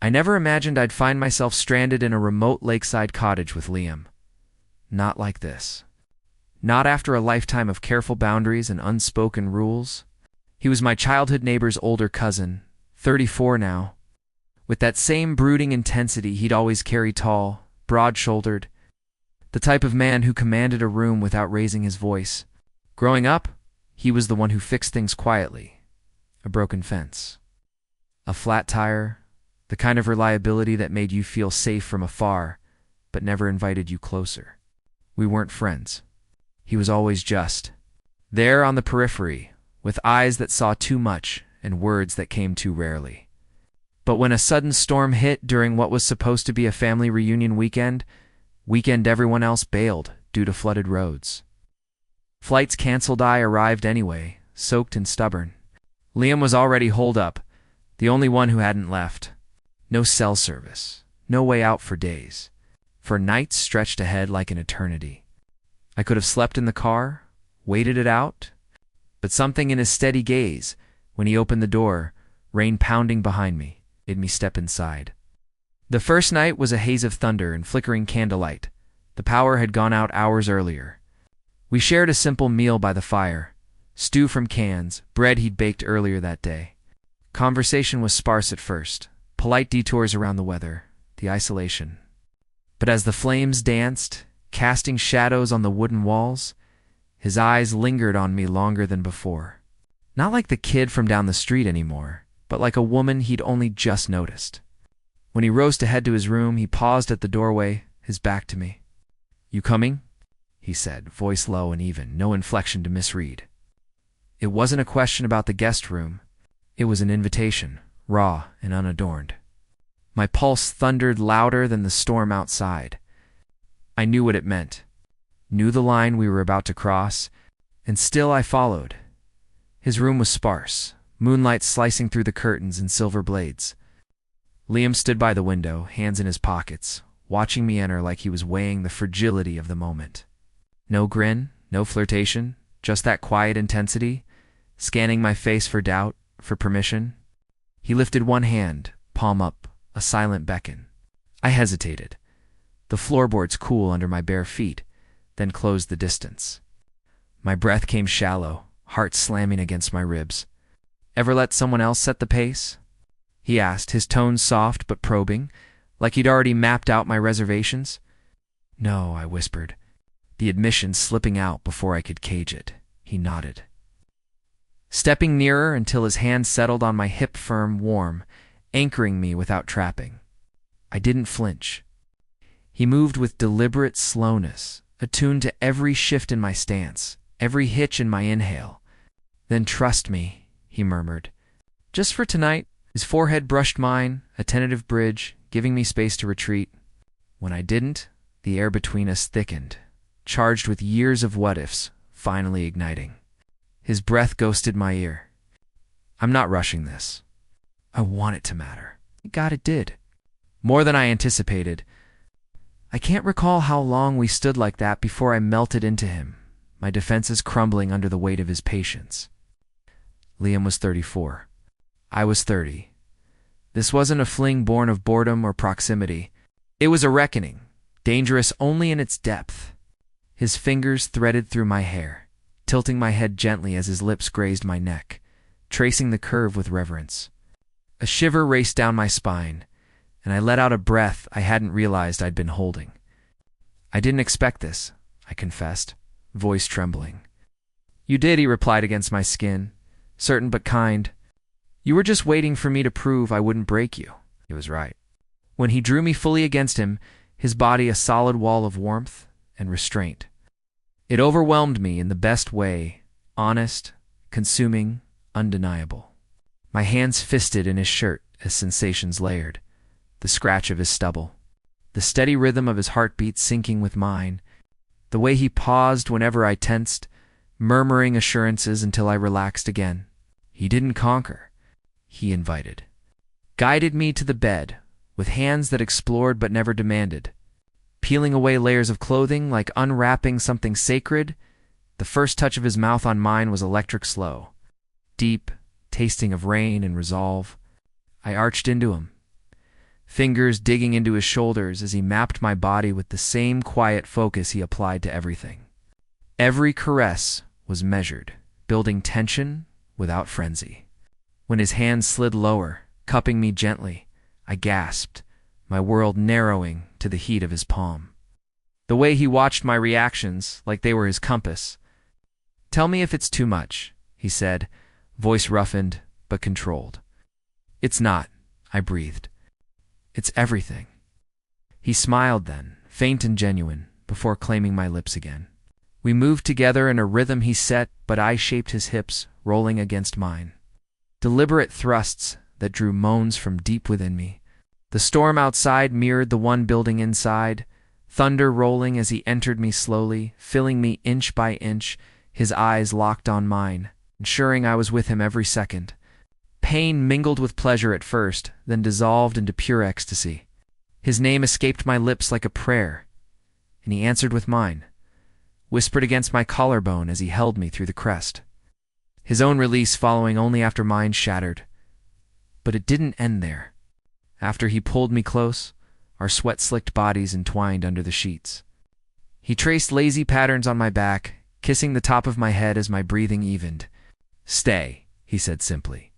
I never imagined I'd find myself stranded in a remote lakeside cottage with Liam. Not like this. Not after a lifetime of careful boundaries and unspoken rules. He was my childhood neighbor's older cousin, 34 now. With that same brooding intensity he'd always carry, tall, broad-shouldered, the type of man who commanded a room without raising his voice. Growing up, he was the one who fixed things quietly. A broken fence, a flat tire, the kind of reliability that made you feel safe from afar, but never invited you closer. We weren't friends. He was always just there on the periphery, with eyes that saw too much and words that came too rarely. But when a sudden storm hit during what was supposed to be a family reunion weekend everyone else bailed due to flooded roads. Flights canceled. I arrived anyway, soaked and stubborn. Liam was already holed up, the only one who hadn't left. No cell service, no way out for days, for nights stretched ahead like an eternity. I could have slept in the car, waited it out, but something in his steady gaze, when he opened the door, rain pounding behind me, made me step inside. The first night was a haze of thunder and flickering candlelight. The power had gone out hours earlier. We shared a simple meal by the fire, stew from cans, bread he'd baked earlier that day. Conversation was sparse at first, polite detours around the weather, the isolation. But as the flames danced, casting shadows on the wooden walls, his eyes lingered on me longer than before. Not like the kid from down the street anymore, but like a woman he'd only just noticed. When he rose to head to his room, he paused at the doorway, his back to me. "You coming?" he said, voice low and even, no inflection to misread. It wasn't a question about the guest room. It was an invitation, raw and unadorned. My pulse thundered louder than the storm outside. I knew what it meant, knew the line we were about to cross, and still I followed. His room was sparse, moonlight slicing through the curtains in silver blades. Liam stood by the window, hands in his pockets, watching me enter like he was weighing the fragility of the moment. No grin, no flirtation, just that quiet intensity, scanning my face for doubt, for permission. He lifted one hand, palm up, a silent beckon. I hesitated, the floorboards cool under my bare feet, then closed the distance. My breath came shallow, heart slamming against my ribs. "Ever let someone else set the pace?" he asked, his tone soft but probing, like he'd already mapped out my reservations. "No," I whispered, the admission slipping out before I could cage it. He nodded, stepping nearer until his hand settled on my hip, firm, warm, anchoring me without trapping. I didn't flinch. He moved with deliberate slowness, attuned to every shift in my stance, every hitch in my inhale. "Then trust me," he murmured. "Just for tonight." His forehead brushed mine, a tentative bridge, giving me space to retreat. When I didn't, the air between us thickened, charged with years of what-ifs, finally igniting. His breath ghosted my ear. "I'm not rushing this. I want it to matter." God, it did. More than I anticipated. I can't recall how long we stood like that before I melted into him, my defenses crumbling under the weight of his patience. Liam was 34. I was 30. This wasn't a fling born of boredom or proximity. It was a reckoning, dangerous only in its depth. His fingers threaded through my hair, tilting my head gently as his lips grazed my neck, tracing the curve with reverence. A shiver raced down my spine, and I let out a breath I hadn't realized I'd been holding. "I didn't expect this," I confessed, voice trembling. "You did," he replied against my skin, certain but kind. "You were just waiting for me to prove I wouldn't break you." He was right. When he drew me fully against him, his body a solid wall of warmth and restraint. It overwhelmed me in the best way, honest, consuming, undeniable. My hands fisted in his shirt as sensations layered, the scratch of his stubble, the steady rhythm of his heartbeat syncing with mine, the way he paused whenever I tensed, murmuring assurances until I relaxed again. He didn't conquer. He invited. Guided me to the bed, with hands that explored but never demanded. Peeling away layers of clothing like unwrapping something sacred, the first touch of his mouth on mine was electric slow, deep, tasting of rain and resolve. I arched into him, fingers digging into his shoulders as he mapped my body with the same quiet focus he applied to everything. Every caress was measured, building tension without frenzy. When his hand slid lower, cupping me gently, I gasped, my world narrowing to the heat of his palm. The way he watched my reactions, like they were his compass. "Tell me if it's too much," he said, voice roughened but controlled. "It's not," I breathed. "It's everything." He smiled then, faint and genuine, before claiming my lips again. We moved together in a rhythm he set, but I shaped his hips, rolling against mine. Deliberate thrusts that drew moans from deep within me. The storm outside mirrored the one building inside, thunder rolling as he entered me slowly, filling me inch by inch, his eyes locked on mine, ensuring I was with him every second. Pain mingled with pleasure at first, then dissolved into pure ecstasy. His name escaped my lips like a prayer, and he answered with mine, whispered against my collarbone as he held me through the crest. His own release following only after mine shattered. But it didn't end there. After he pulled me close, our sweat-slicked bodies entwined under the sheets. He traced lazy patterns on my back, kissing the top of my head as my breathing evened. "Stay," he said simply.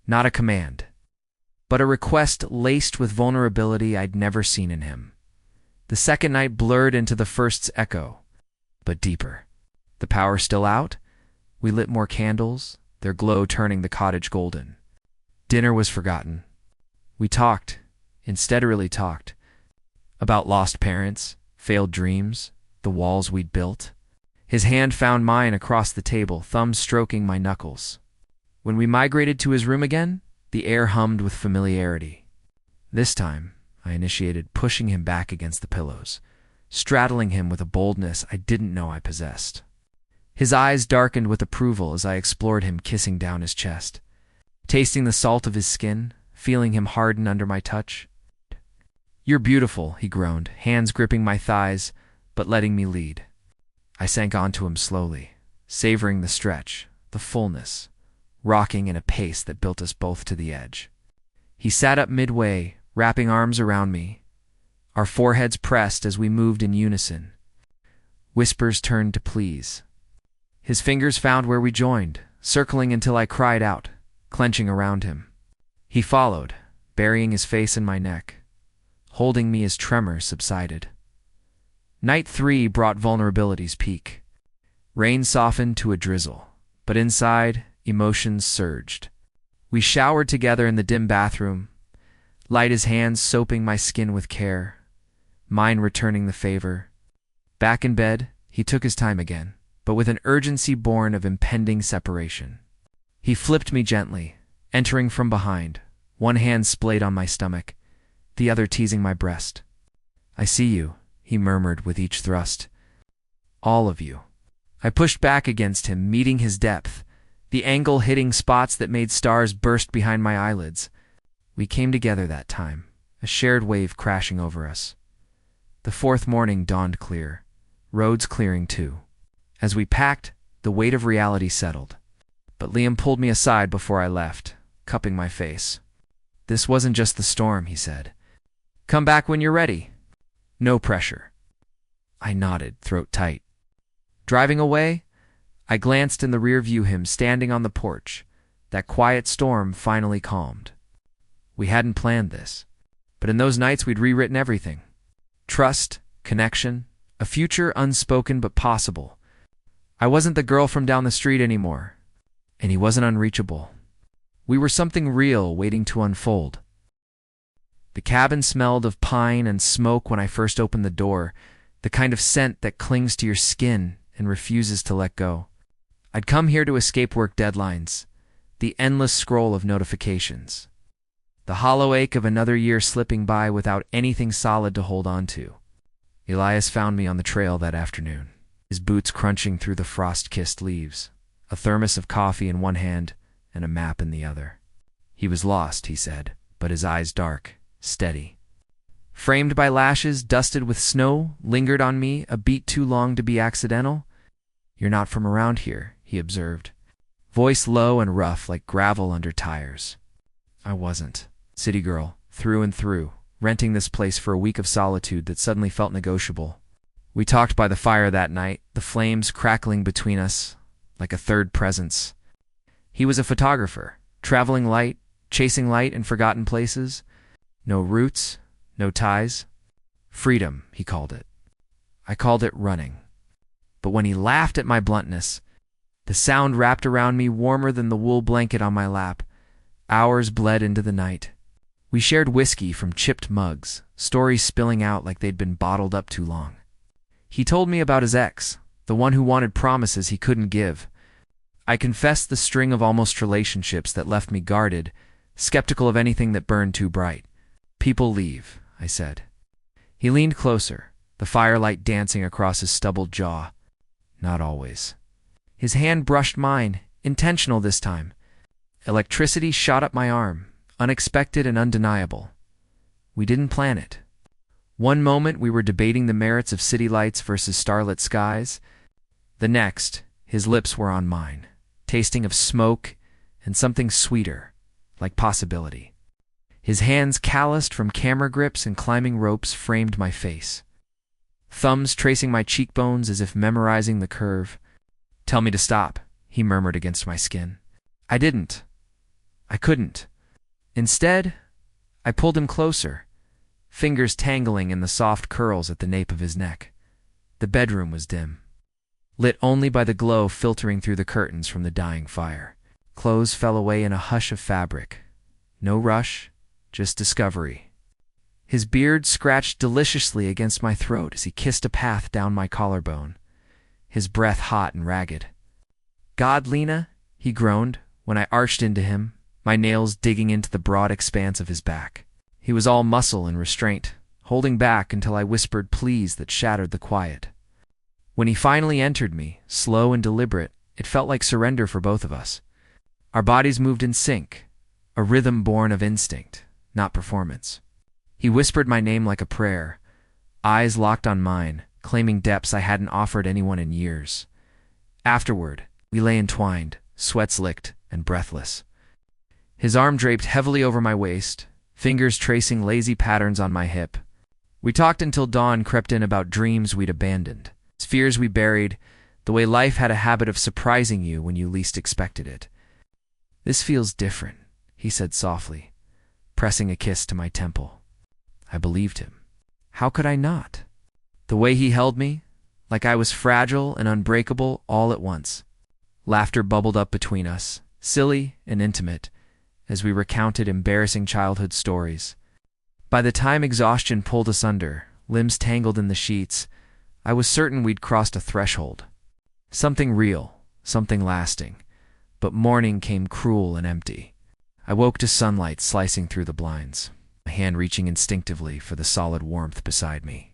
Not a command, but a request laced with vulnerability I'd never seen in him. The second night blurred into the first's echo, but deeper. The power still out? We lit more candles, their glow turning the cottage golden. Dinner was forgotten. We talked, instead really talked, about lost parents, failed dreams, the walls we'd built. His hand found mine across the table, thumb stroking my knuckles. When we migrated to his room again, the air hummed with familiarity. This time, I initiated pushing him back against the pillows, straddling him with a boldness I didn't know I possessed. His eyes darkened with approval as I explored him, kissing down his chest, tasting the salt of his skin, feeling him harden under my touch. "You're beautiful," he groaned, hands gripping my thighs, but letting me lead. I sank onto him slowly, savoring the stretch, the fullness, rocking in a pace that built us both to the edge. He sat up midway, wrapping arms around me, our foreheads pressed as we moved in unison. Whispers turned to pleas. His fingers found where we joined, circling until I cried out, clenching around him. He followed, burying his face in my neck, holding me as tremor subsided. Night 3 brought vulnerability's peak. Rain softened to a drizzle, but inside, emotions surged. We showered together in the dim bathroom, light his hands soaping my skin with care, mine returning the favor. Back in bed, he took his time again, but with an urgency born of impending separation. He flipped me gently, entering from behind, one hand splayed on my stomach, the other teasing my breast. "I see you," he murmured with each thrust. "All of you." I pushed back against him, meeting his depth, the angle hitting spots that made stars burst behind my eyelids. We came together that time, a shared wave crashing over us. The fourth morning dawned clear, roads clearing too. As we packed, the weight of reality settled. But Liam pulled me aside before I left, cupping my face. "This wasn't just the storm," he said. "Come back when you're ready. No pressure." I nodded, throat tight. Driving away, I glanced in the rear view, him standing on the porch, that quiet storm finally calmed. We hadn't planned this, but in those nights we'd rewritten everything. Trust, connection, a future unspoken but possible. I wasn't the girl from down the street anymore, and he wasn't unreachable. We were something real waiting to unfold. The cabin smelled of pine and smoke when I first opened the door, the kind of scent that clings to your skin and refuses to let go. I'd come here to escape work deadlines, the endless scroll of notifications, the hollow ache of another year slipping by without anything solid to hold on to. Elias found me on the trail that afternoon, his boots crunching through the frost-kissed leaves, a thermos of coffee in one hand and a map in the other. He was lost, he said, but his eyes dark, steady. Framed by lashes dusted with snow, lingered on me a beat too long to be accidental. "You're not from around here," he observed, voice low and rough like gravel under tires. I wasn't. City girl, through and through, renting this place for a week of solitude that suddenly felt negotiable. We talked by the fire that night, the flames crackling between us like a third presence. He was a photographer, traveling light, chasing light in forgotten places. No roots, no ties. Freedom, he called it. I called it running. But when he laughed at my bluntness, the sound wrapped around me warmer than the wool blanket on my lap. Hours bled into the night. We shared whiskey from chipped mugs, stories spilling out like they'd been bottled up too long. He told me about his ex, the one who wanted promises he couldn't give. I confessed the string of almost relationships that left me guarded, skeptical of anything that burned too bright. People leave, I said. He leaned closer, the firelight dancing across his stubbled jaw. Not always. His hand brushed mine, intentional this time. Electricity shot up my arm, unexpected and undeniable. We didn't plan it. One moment we were debating the merits of city lights versus starlit skies. The next, his lips were on mine, tasting of smoke and something sweeter, like possibility. His hands calloused from camera grips and climbing ropes framed my face. Thumbs tracing my cheekbones as if memorizing the curve. "Tell me to stop," he murmured against my skin. I didn't. I couldn't. Instead, I pulled him closer, fingers tangling in the soft curls at the nape of his neck. The bedroom was dim, lit only by the glow filtering through the curtains from the dying fire. Clothes fell away in a hush of fabric. No rush, just discovery. His beard scratched deliciously against my throat as he kissed a path down my collarbone, his breath hot and ragged. "God, Lena," he groaned when I arched into him, my nails digging into the broad expanse of his back. He was all muscle and restraint, holding back until I whispered pleas that shattered the quiet. When he finally entered me, slow and deliberate, it felt like surrender for both of us. Our bodies moved in sync, a rhythm born of instinct, not performance. He whispered my name like a prayer, eyes locked on mine, claiming depths I hadn't offered anyone in years. Afterward, we lay entwined, sweats licked and breathless. His arm draped heavily over my waist, fingers tracing lazy patterns on my hip. We talked until dawn crept in about dreams we'd abandoned, fears we buried, the way life had a habit of surprising you when you least expected it. "This feels different," he said softly, pressing a kiss to my temple. I believed him. How could I not? The way he held me, like I was fragile and unbreakable all at once. Laughter bubbled up between us, silly and intimate, as we recounted embarrassing childhood stories. By the time exhaustion pulled us under, limbs tangled in the sheets, I was certain we'd crossed a threshold. Something real, something lasting. But morning came cruel and empty. I woke to sunlight slicing through the blinds, my hand reaching instinctively for the solid warmth beside me.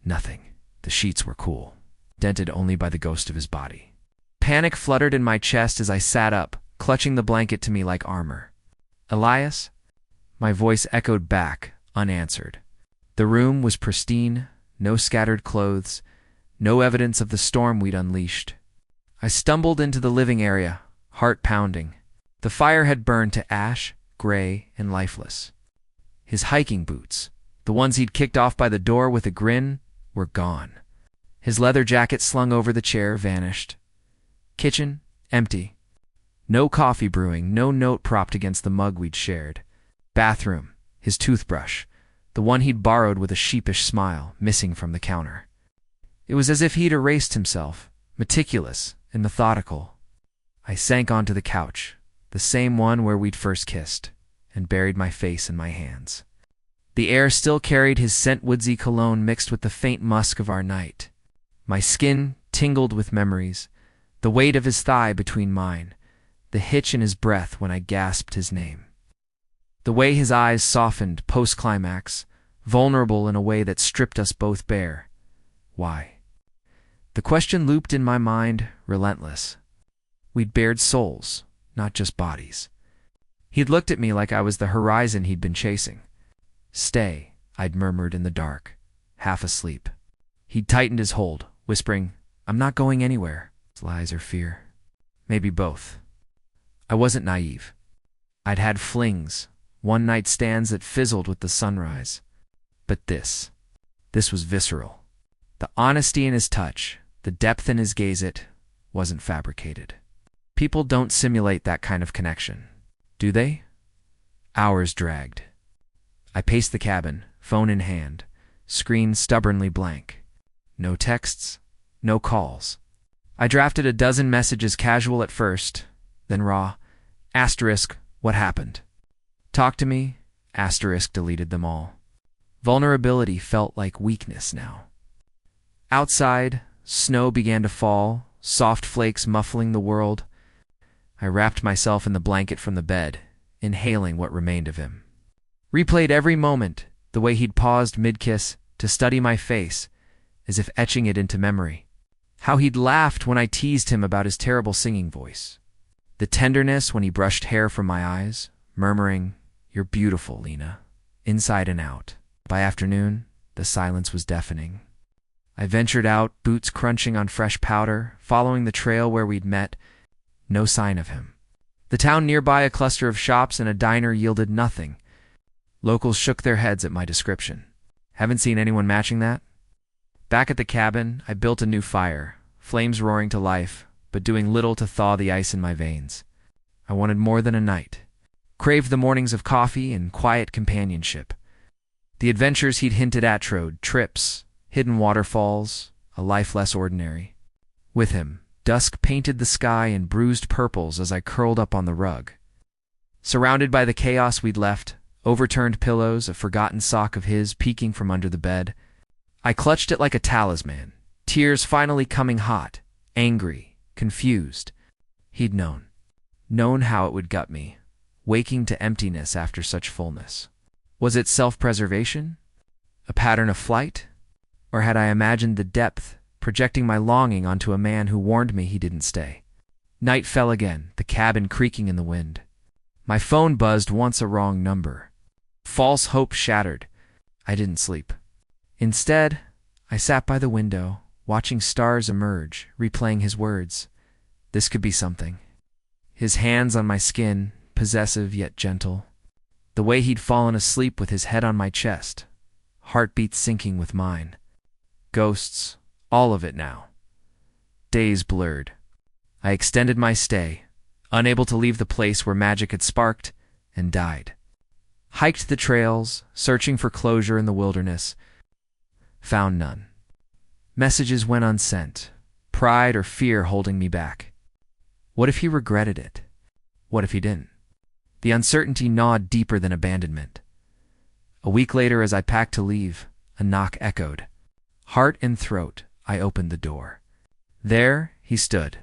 Nothing. The sheets were cool, dented only by the ghost of his body. Panic fluttered in my chest as I sat up, clutching the blanket to me like armor. "Elias?" My voice echoed back, unanswered. The room was pristine, no scattered clothes, no evidence of the storm we'd unleashed. I stumbled into the living area, heart pounding. The fire had burned to ash, gray, and lifeless. His hiking boots, the ones he'd kicked off by the door with a grin, were gone. His leather jacket slung over the chair vanished. Kitchen, empty. No coffee brewing, no note propped against the mug we'd shared. Bathroom, his toothbrush, the one he'd borrowed with a sheepish smile, missing from the counter. It was as if he'd erased himself, meticulous and methodical. I sank onto the couch, the same one where we'd first kissed, and buried my face in my hands. The air still carried his scent-woodsy cologne mixed with the faint musk of our night. My skin tingled with memories, the weight of his thigh between mine, the hitch in his breath when I gasped his name. The way his eyes softened post-climax, vulnerable in a way that stripped us both bare. Why? The question looped in my mind, relentless. We'd bared souls, not just bodies. He'd looked at me like I was the horizon he'd been chasing. "Stay," I'd murmured in the dark, half asleep. He'd tightened his hold, whispering, "I'm not going anywhere." Lies or fear? Maybe both. I wasn't naive. I'd had flings, one-night stands that fizzled with the sunrise. But this was visceral. The honesty in his touch, the depth in his gaze, it wasn't fabricated. People don't simulate that kind of connection, do they? Hours dragged. I paced the cabin, phone in hand, screen stubbornly blank. No texts, no calls. I drafted a dozen messages, casual at first, then raw. Asterisk, what happened? Talk to me, asterisk, deleted them all. Vulnerability felt like weakness now. Outside, snow began to fall, soft flakes muffling the world. I wrapped myself in the blanket from the bed, inhaling what remained of him. Replayed every moment, the way he'd paused mid-kiss to study my face, as if etching it into memory. How he'd laughed when I teased him about his terrible singing voice. The tenderness when he brushed hair from my eyes, murmuring, "You're beautiful, Lena," inside and out. By afternoon, the silence was deafening. I ventured out, boots crunching on fresh powder, following the trail where we'd met. No sign of him. The town nearby, a cluster of shops and a diner, yielded nothing. Locals shook their heads at my description. Haven't seen anyone matching that? Back at the cabin, I built a new fire, flames roaring to life, but doing little to thaw the ice in my veins. I wanted more than a night. Craved the mornings of coffee and quiet companionship. The adventures he'd hinted at: trips, hidden waterfalls, a life less ordinary. With him, dusk painted the sky in bruised purples as I curled up on the rug. Surrounded by the chaos we'd left, overturned pillows, a forgotten sock of his peeking from under the bed, I clutched it like a talisman, tears finally coming hot, angry, confused. He'd known how it would gut me, waking to emptiness after such fullness. Was it self-preservation? A pattern of flight? Or had I imagined the depth, projecting my longing onto a man who warned me he didn't stay? Night fell again, the cabin creaking in the wind. My phone buzzed once, a wrong number. False hope shattered. I didn't sleep. Instead, I sat by the window, watching stars emerge, replaying his words. This could be something. His hands on my skin, possessive yet gentle. The way he'd fallen asleep with his head on my chest, heartbeats syncing with mine. Ghosts, all of it now. Days blurred. I extended my stay, unable to leave the place where magic had sparked, and died. Hiked the trails, searching for closure in the wilderness. Found none. Messages went unsent, pride or fear holding me back. What if he regretted it? What if he didn't? The uncertainty gnawed deeper than abandonment. A week later, as I packed to leave, a knock echoed. Heart in throat, I opened the door. There he stood,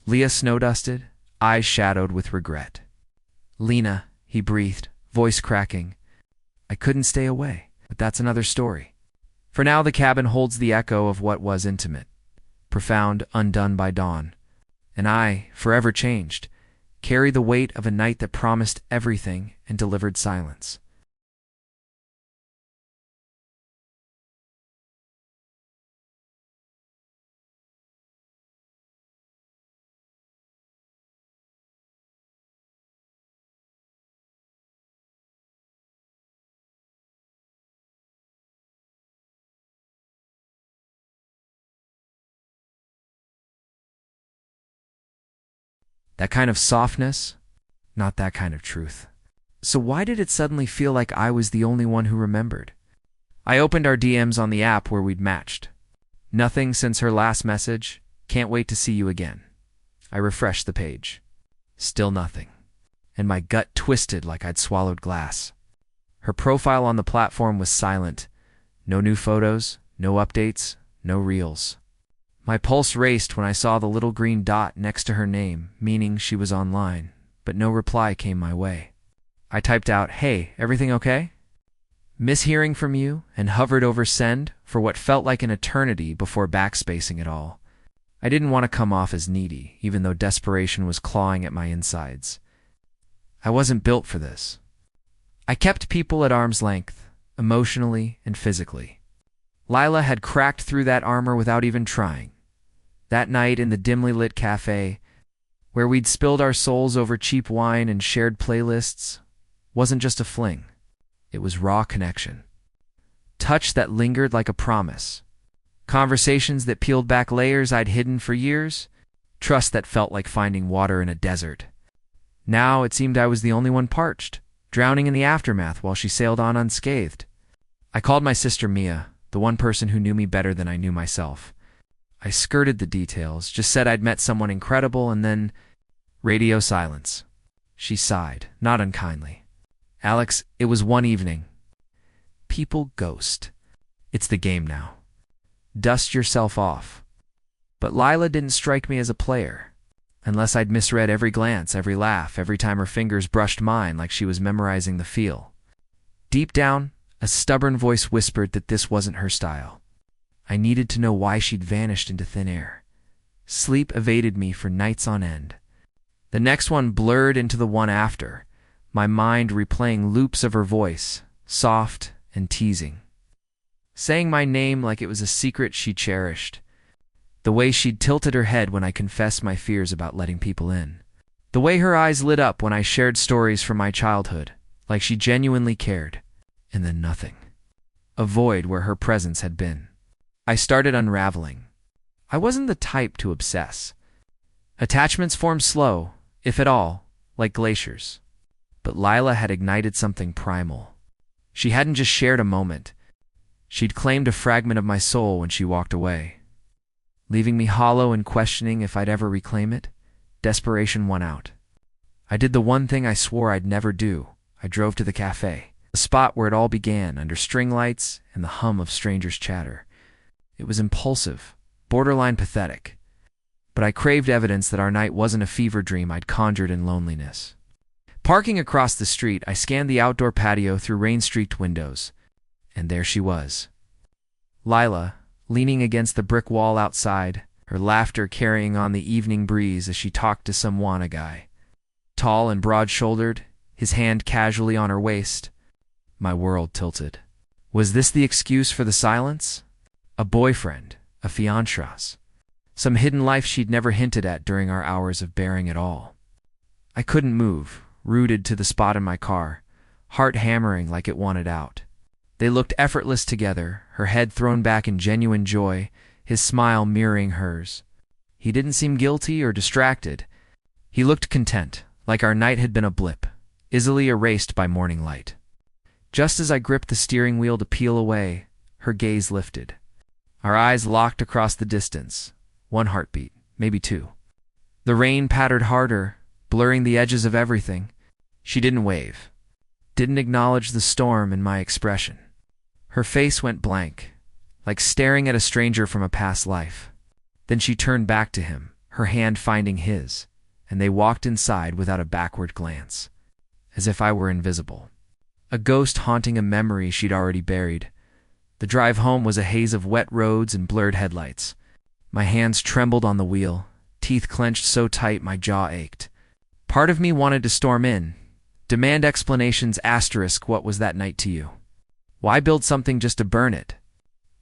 Leah snow-dusted, eyes shadowed with regret. "Lena," he breathed, voice cracking. I couldn't stay away, but that's another story. For now, the cabin holds the echo of what was intimate, profound, undone by dawn. And I, forever changed, carry the weight of a night that promised everything and delivered silence. That kind of softness, not that kind of truth. So why did it suddenly feel like I was the only one who remembered? I opened our DMs on the app where we'd matched. Nothing since her last message. Can't wait to see you again. I refreshed the page. Still nothing. And my gut twisted like I'd swallowed glass. Her profile on the platform was silent. No new photos, no updates, no reels. My pulse raced when I saw the little green dot next to her name, meaning she was online, but no reply came my way. I typed out, "Hey, everything okay?" Mishearing from you, and hovered over send for what felt like an eternity before backspacing it all. I didn't want to come off as needy, even though desperation was clawing at my insides. I wasn't built for this. I kept people at arm's length, emotionally and physically. Lila had cracked through that armor without even trying. That night in the dimly lit cafe, where we'd spilled our souls over cheap wine and shared playlists, wasn't just a fling. It was raw connection. Touch that lingered like a promise. Conversations that peeled back layers I'd hidden for years. Trust that felt like finding water in a desert. Now it seemed I was the only one parched, drowning in the aftermath while she sailed on unscathed. I called my sister Mia, the one person who knew me better than I knew myself. I skirted the details, just said I'd met someone incredible, and then radio silence. She sighed, not unkindly. Alex, it was one evening. People ghost. It's the game now. Dust yourself off. But Lila didn't strike me as a player, unless I'd misread every glance, every laugh, every time her fingers brushed mine like she was memorizing the feel. Deep down, a stubborn voice whispered that this wasn't her style. I needed to know why she'd vanished into thin air. Sleep evaded me for nights on end. The next one blurred into the one after, my mind replaying loops of her voice, soft and teasing. Saying my name like it was a secret she cherished. The way she'd tilted her head when I confessed my fears about letting people in. The way her eyes lit up when I shared stories from my childhood, like she genuinely cared. And then nothing. A void where her presence had been. I started unraveling. I wasn't the type to obsess. Attachments formed slow, if at all, like glaciers. But Lila had ignited something primal. She hadn't just shared a moment. She'd claimed a fragment of my soul when she walked away. Leaving me hollow and questioning if I'd ever reclaim it, desperation won out. I did the one thing I swore I'd never do. I drove to the cafe, the spot where it all began, under string lights and the hum of strangers' chatter. It was impulsive, borderline pathetic. But I craved evidence that our night wasn't a fever dream I'd conjured in loneliness. Parking across the street, I scanned the outdoor patio through rain-streaked windows. And there she was. Lila, leaning against the brick wall outside, her laughter carrying on the evening breeze as she talked to some wanna guy. Tall and broad-shouldered, his hand casually on her waist. My world tilted. Was this the excuse for the silence? A boyfriend, a fiancé, some hidden life she'd never hinted at during our hours of bearing it all. I couldn't move, rooted to the spot in my car, heart hammering like it wanted out. They looked effortless together, her head thrown back in genuine joy, his smile mirroring hers. He didn't seem guilty or distracted. He looked content, like our night had been a blip, easily erased by morning light. Just as I gripped the steering wheel to peel away, her gaze lifted. Our eyes locked across the distance. One heartbeat, maybe two. The rain pattered harder, blurring the edges of everything. She didn't wave, didn't acknowledge the storm in my expression. Her face went blank, like staring at a stranger from a past life. Then she turned back to him, her hand finding his, and they walked inside without a backward glance, as if I were invisible. A ghost haunting a memory she'd already buried. The drive home was a haze of wet roads and blurred headlights. My hands trembled on the wheel, teeth clenched so tight my jaw ached. Part of me wanted to storm in, demand explanations *, what was that night to you? Why build something just to burn it?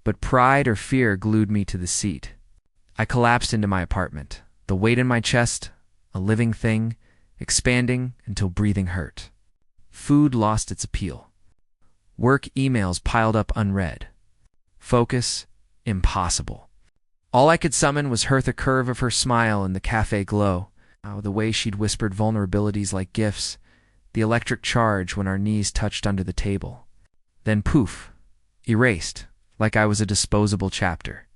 But pride or fear glued me to the seat. I collapsed into my apartment, the weight in my chest, a living thing, expanding until breathing hurt. Food lost its appeal. Work emails piled up unread. Focus, impossible. All I could summon was the curve of her smile in the cafe glow, the way she'd whispered vulnerabilities like gifts, the electric charge when our knees touched under the table. Then poof, erased, like I was a disposable chapter.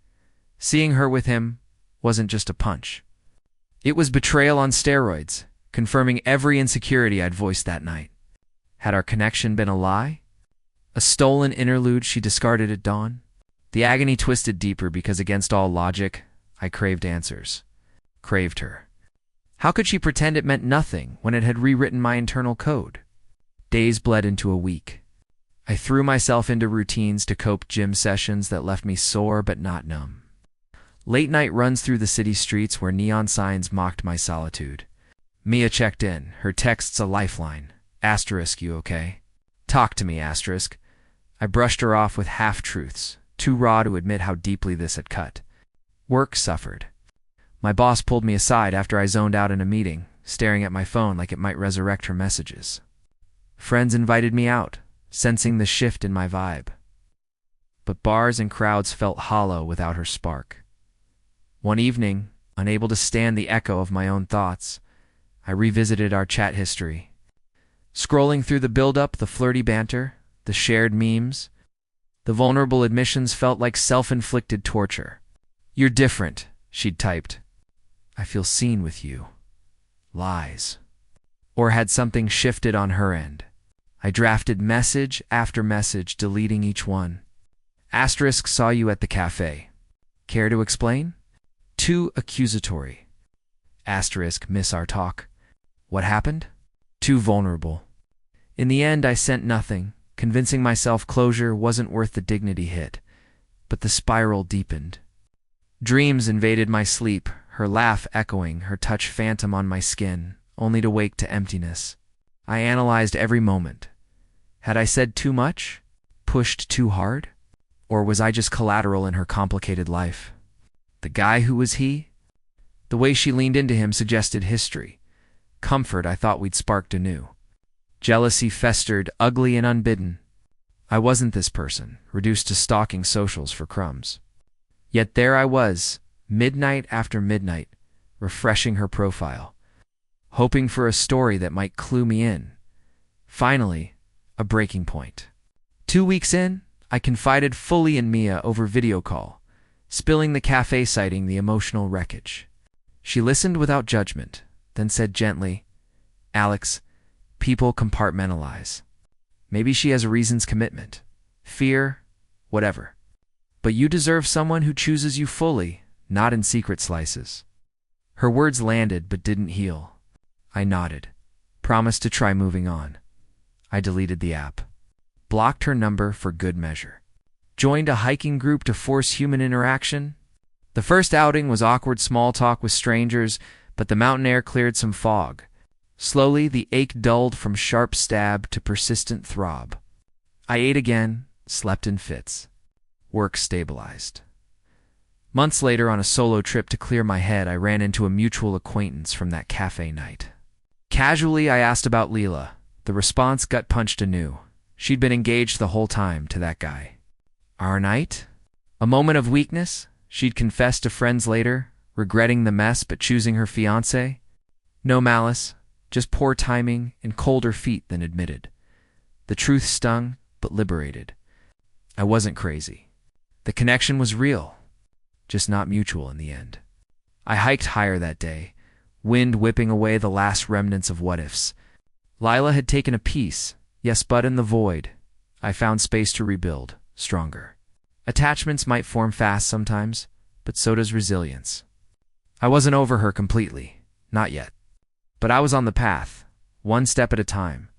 Seeing her with him wasn't just a punch. It was betrayal on steroids, confirming every insecurity I'd voiced that night. Had our connection been a lie? A stolen interlude she discarded at dawn? The agony twisted deeper because against all logic, I craved answers. Craved her. How could she pretend it meant nothing when it had rewritten my internal code? Days bled into a week. I threw myself into routines to cope, gym sessions that left me sore but not numb. Late night runs through the city streets where neon signs mocked my solitude. Mia checked in, her texts a lifeline. * you okay? Talk to me, *. I brushed her off with half-truths, too raw to admit how deeply this had cut. Work suffered. My boss pulled me aside after I zoned out in a meeting, staring at my phone like it might resurrect her messages. Friends invited me out, sensing the shift in my vibe. But bars and crowds felt hollow without her spark. One evening, unable to stand the echo of my own thoughts, I revisited our chat history. Scrolling through the build-up, the flirty banter, the shared memes, the vulnerable admissions felt like self-inflicted torture. "You're different," she'd typed. "I feel seen with you." Lies. Or had something shifted on her end? I drafted message after message, deleting each one. Asterisk saw you at the cafe. Care to explain? Too accusatory. Asterisk miss our talk. What happened? Too vulnerable. In the end, I sent nothing, convincing myself closure wasn't worth the dignity hit. But the spiral deepened. Dreams invaded my sleep, her laugh echoing, her touch phantom on my skin, only to wake to emptiness. I analyzed every moment. Had I said too much? Pushed too hard? Or was I just collateral in her complicated life? The guy who was he? The way she leaned into him suggested history. Comfort I thought we'd sparked anew. Jealousy festered, ugly and unbidden. I wasn't this person, reduced to stalking socials for crumbs. Yet there I was, midnight after midnight, refreshing her profile, hoping for a story that might clue me in. Finally, a breaking point. 2 weeks in, I confided fully in Mia over video call, spilling the cafe sighting, the emotional wreckage. She listened without judgment, then said gently, "Alex, people compartmentalize. Maybe she has a reason's commitment, fear, whatever. But you deserve someone who chooses you fully, not in secret slices." Her words landed but didn't heal. I nodded, promised to try moving on. I deleted the app, blocked her number for good measure, joined a hiking group to force human interaction. The first outing was awkward small talk with strangers, but the mountain air cleared some fog. Slowly, the ache dulled from sharp stab to persistent throb. I ate again, slept in fits. Work stabilized. Months later, on a solo trip to clear my head, I ran into a mutual acquaintance from that cafe night. Casually, I asked about Leela. The response gut-punched anew. She'd been engaged the whole time to that guy. Our night? A moment of weakness? She'd confessed to friends later, regretting the mess but choosing her fiancé? No malice, just poor timing and colder feet than admitted. The truth stung, but liberated. I wasn't crazy. The connection was real, just not mutual in the end. I hiked higher that day, wind whipping away the last remnants of what-ifs. Lila had taken a piece, yes, but in the void, I found space to rebuild, stronger. Attachments might form fast sometimes, but so does resilience. I wasn't over her completely, not yet. But I was on the path, one step at a time,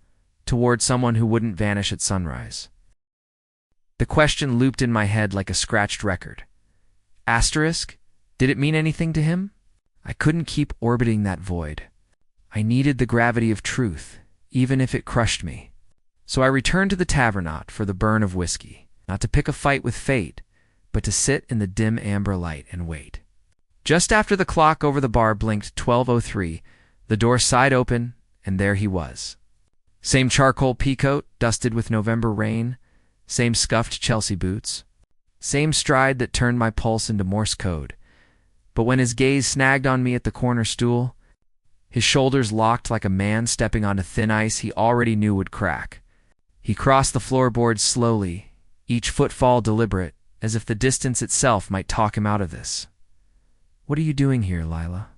toward someone who wouldn't vanish at sunrise. The question looped in my head like a scratched record. Asterisk? Did it mean anything to him? I couldn't keep orbiting that void. I needed the gravity of truth, even if it crushed me. So I returned to the tavernaut for the burn of whiskey, not to pick a fight with fate, but to sit in the dim amber light and wait. Just after the clock over the bar blinked 12:03, the door sighed open, and there he was. Same charcoal peacoat, dusted with November rain, same scuffed Chelsea boots, same stride that turned my pulse into Morse code. But when his gaze snagged on me at the corner stool, his shoulders locked like a man stepping onto thin ice he already knew would crack. He crossed the floorboards slowly, each footfall deliberate, as if the distance itself might talk him out of this. "What are you doing here, Lila?"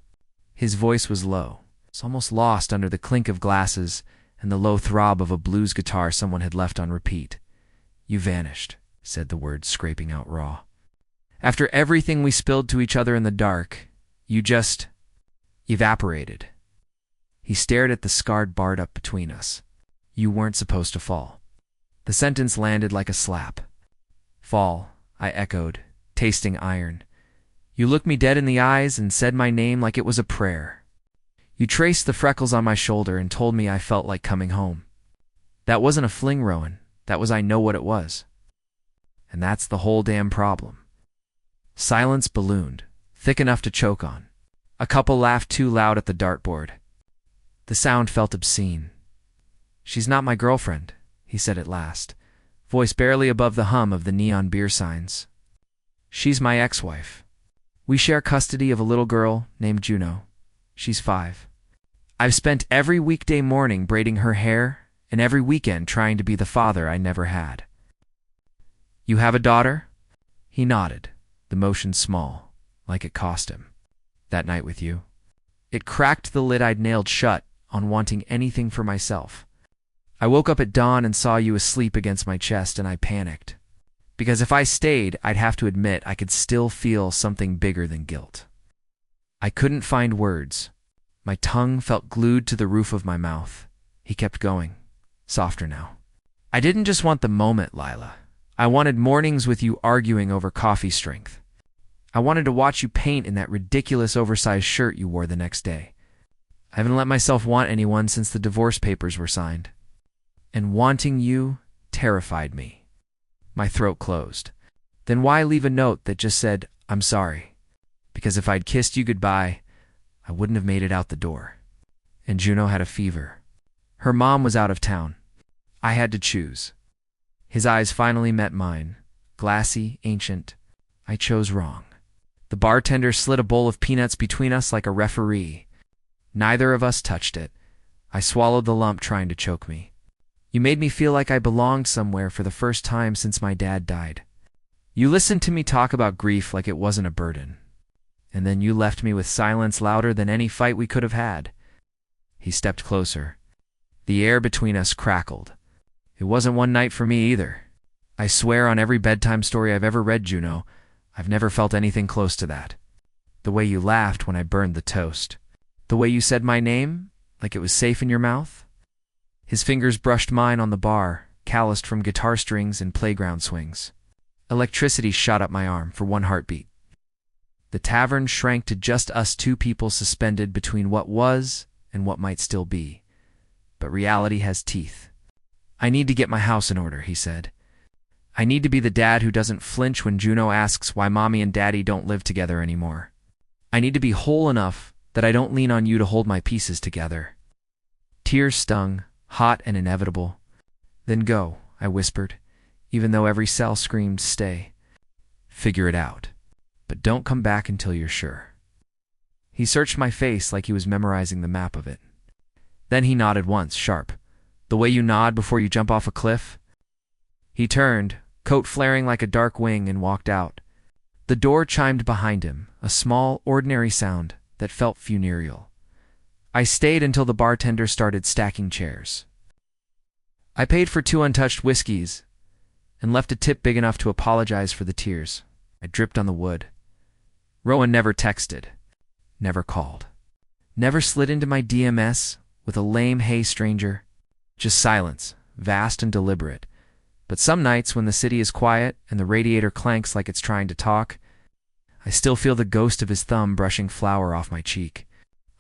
His voice was low, almost lost under the clink of glasses and the low throb of a blues guitar someone had left on repeat. "You vanished," said the words, scraping out raw. "After everything we spilled to each other in the dark, you just evaporated." He stared at the scarred barred up between us. "You weren't supposed to fall." The sentence landed like a slap. "Fall," I echoed, tasting iron. "You looked me dead in the eyes and said my name like it was a prayer. You traced the freckles on my shoulder and told me I felt like coming home. That wasn't a fling, Rowan. That was I know what it was. And that's the whole damn problem." Silence ballooned, thick enough to choke on. A couple laughed too loud at the dartboard. The sound felt obscene. She's not my girlfriend, he said at last, voice barely above the hum of the neon beer signs. She's my ex-wife. We share custody of a little girl named Juno. She's 5. I've spent every weekday morning braiding her hair and every weekend trying to be the father I never had. You have a daughter? He nodded, the motion small, like it cost him. That night with you. It cracked the lid I'd nailed shut on wanting anything for myself. I woke up at dawn and saw you asleep against my chest, and I panicked. Because if I stayed, I'd have to admit I could still feel something bigger than guilt. I couldn't find words. My tongue felt glued to the roof of my mouth. He kept going, softer now. I didn't just want the moment, Lila. I wanted mornings with you arguing over coffee strength. I wanted to watch you paint in that ridiculous oversized shirt you wore the next day. I haven't let myself want anyone since the divorce papers were signed. And wanting you terrified me. My throat closed. Then why leave a note that just said, I'm sorry? Because if I'd kissed you goodbye, I wouldn't have made it out the door. And Juno had a fever. Her mom was out of town. I had to choose. His eyes finally met mine, glassy, ancient. I chose wrong. The bartender slid a bowl of peanuts between us like a referee. Neither of us touched it. I swallowed the lump, trying to choke me. You made me feel like I belonged somewhere for the first time since my dad died. You listened to me talk about grief like it wasn't a burden. And then you left me with silence louder than any fight we could have had. He stepped closer. The air between us crackled. It wasn't one night for me either. I swear on every bedtime story I've ever read, Juno, I've never felt anything close to that. The way you laughed when I burned the toast. The way you said my name, like it was safe in your mouth. His fingers brushed mine on the bar, calloused from guitar strings and playground swings. Electricity shot up my arm for one heartbeat. The tavern shrank to just us two people suspended between what was and what might still be. But reality has teeth. I need to get my house in order, he said. I need to be the dad who doesn't flinch when Juno asks why mommy and daddy don't live together anymore. I need to be whole enough that I don't lean on you to hold my pieces together. Tears stung, hot and inevitable. Then go, I whispered, even though every cell screamed stay. Figure it out, but don't come back until you're sure. He searched my face like he was memorizing the map of it. Then he nodded once, sharp. The way you nod before you jump off a cliff. He turned, coat flaring like a dark wing, and walked out. The door chimed behind him, a small, ordinary sound that felt funereal. I stayed until the bartender started stacking chairs. I paid for 2 untouched whiskeys and left a tip big enough to apologize for the tears. I dripped on the wood. Rowan never texted, never called, never slid into my DMS with a lame "hey stranger." Just silence, vast and deliberate. But some nights when the city is quiet and the radiator clanks like it's trying to talk, I still feel the ghost of his thumb brushing flour off my cheek.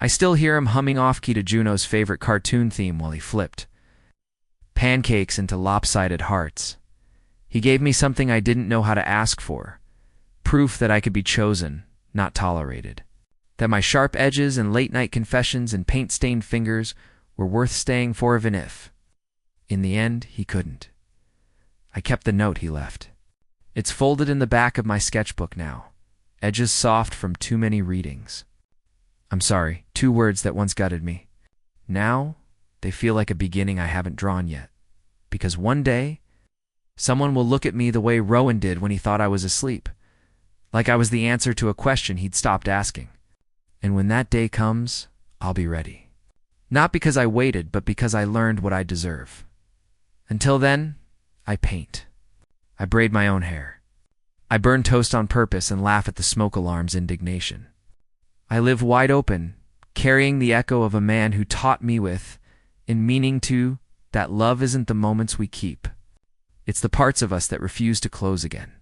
I still hear him humming off-key to Juno's favorite cartoon theme while he flipped pancakes into lopsided hearts. He gave me something I didn't know how to ask for. Proof that I could be chosen, not tolerated. That my sharp edges and late-night confessions and paint-stained fingers were worth staying for even if. In the end, he couldn't. I kept the note he left. It's folded in the back of my sketchbook now, edges soft from too many readings. I'm sorry, 2 words that once gutted me. Now, they feel like a beginning I haven't drawn yet. Because one day, someone will look at me the way Rowan did when he thought I was asleep. Like I was the answer to a question he'd stopped asking. And when that day comes, I'll be ready. Not because I waited, but because I learned what I deserve. Until then, I paint. I braid my own hair. I burn toast on purpose and laugh at the smoke alarm's indignation. I live wide open, carrying the echo of a man who taught me in meaning to, that love isn't the moments we keep. It's the parts of us that refuse to close again.